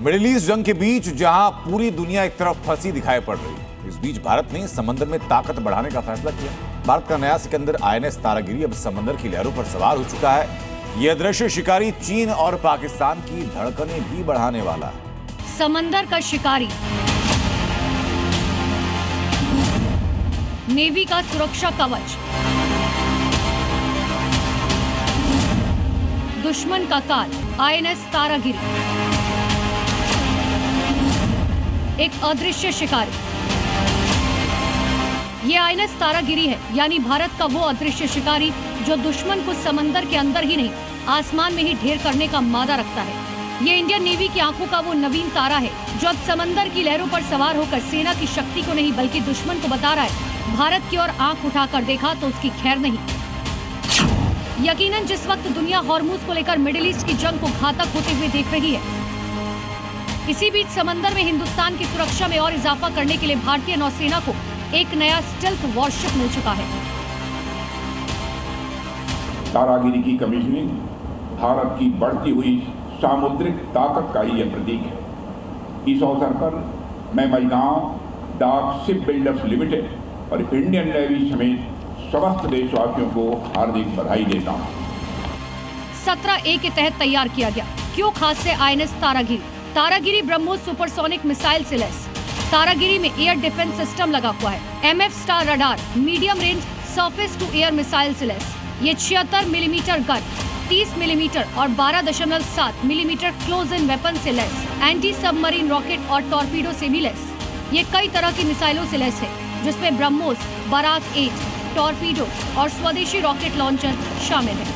Middle east जंग के बीच जहां पूरी दुनिया एक तरफ फंसी दिखाई पड़ रही है, इस बीच भारत ने समंदर में ताकत बढ़ाने का फैसला किया। भारत का नया सिकंदर INS तारागिरी अब समंदर की लहरों पर सवार हो चुका है। यह अदृश्य शिकारी चीन और पाकिस्तान की धड़कनें भी बढ़ाने वाला है। समंदर का शिकारी, नेवी का सुरक्षा कवच, दुश्मन का काल, INS तारागिरी, एक अदृश्य शिकारी। ये INS तारागिरी है, यानी भारत का वो अदृश्य शिकारी जो दुश्मन को समंदर के अंदर ही नहीं, आसमान में ही ढेर करने का मादा रखता है। ये इंडियन नेवी की आंखों का वो नवीन तारा है जो अब समंदर की लहरों पर सवार होकर सेना की शक्ति को नहीं बल्कि दुश्मन को बता रहा है, भारत की ओर आंख उठाकर देखा तो उसकी खैर नहीं। यकीनन जिस वक्त दुनिया हॉर्मूज को लेकर मिडिल ईस्ट की जंग को घातक होते हुए देख रही है, इसी बीच समंदर में हिंदुस्तान की सुरक्षा में और इजाफा करने के लिए भारतीय नौसेना को एक नया स्टेल्थ वॉरशिप मिल चुका है। तारागिरी की कमीशनिंग भारत की बढ़ती हुई सामुद्रिक ताकत का ही यह प्रतीक है। इस अवसर पर मैं महिगांव डाक शिप बिल्डर्स लिमिटेड और इंडियन नेवी समेत समस्त देशवासियों को हार्दिक बधाई देता हूँ। 17A के तहत तैयार किया गया। क्यों खास है INS Taragiri? Taragiri BrahMos supersonic missile से लैस। तारागिरी में एयर डिफेंस सिस्टम लगा हुआ है। MF star radar, medium range surface to air missile से लैस। ये 76 मिलीमीटर गन, 30 मिलीमीटर और 12.7 मिलीमीटर क्लोज इन वेपन से लैस, एंटी सबमरीन रॉकेट और टॉर्पीडो से भी लैस। ये कई तरह की मिसाइलों से लैस है, जिसमें ब्रह्मोस, बराक 8, टॉर्पीडो और स्वदेशी रॉकेट लॉन्चर शामिल है।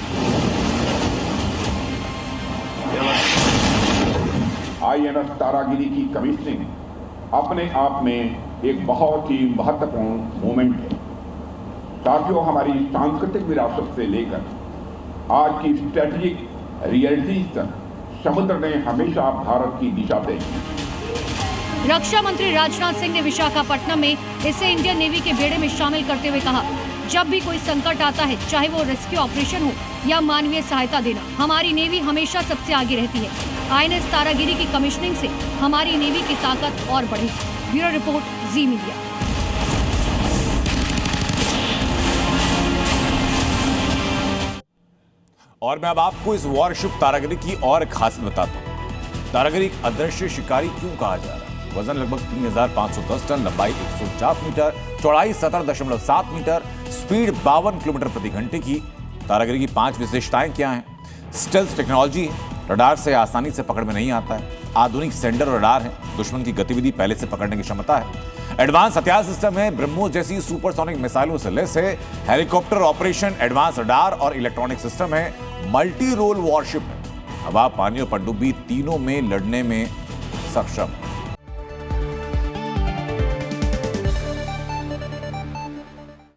INS तारागिरी की कमीशनिंग अपने आप में एक बहुत ही महत्वपूर्ण मोमेंट है। साथियों, हमारी सांस्कृतिक विरासत से लेकर आज की स्ट्रेटेजिक रियलिटीज तक समुद्र ने हमेशा भारत की दिशा तय की। रक्षा मंत्री राजनाथ सिंह ने विशाखापट्टनम में इसे इंडियन नेवी के बेड़े में शामिल करते हुए कहा, जब भी कोई संकट आता है, चाहे वो रेस्क्यू ऑपरेशन हो या मानवीय सहायता देना, हमारी नेवी हमेशा सबसे आगे रहती है। INS तारागिरी की कमीशनिंग से हमारी नेवी की ताकत और बढ़ी। ब्यूरो रिपोर्ट, जी मीडिया। और मैं अब आपको इस वॉरशिप तारागिरी की और खासियत बताता हूं। तारागिरी एक अदृश्य शिकारी क्यों कहा जा रहा है? वजन लगभग 3510 टन, लंबाई 150 मीटर, चौड़ाई 17.7 मीटर, स्पीड 52 किलोमीटर प्रति घंटे की। तारागिरी की 5 विशेषताएं क्या हैं? स्टेल्थ टेक्नोलॉजी है, रडार से आसानी से पकड़ में नहीं आता है। आधुनिक सेंडर रडार है, दुश्मन की गतिविधि पहले से पकड़ने की क्षमता है। एडवांस हथियार सिस्टम है, ब्रह्मोस जैसी सुपरसोनिक मिसाइलों से लैस है। हेलीकॉप्टर ऑपरेशन, एडवांस रडार और इलेक्ट्रॉनिक सिस्टम है। मल्टी रोल वॉरशिप है, हवा, पानी और पनडुब्बी तीनों में लड़ने में सक्षम है।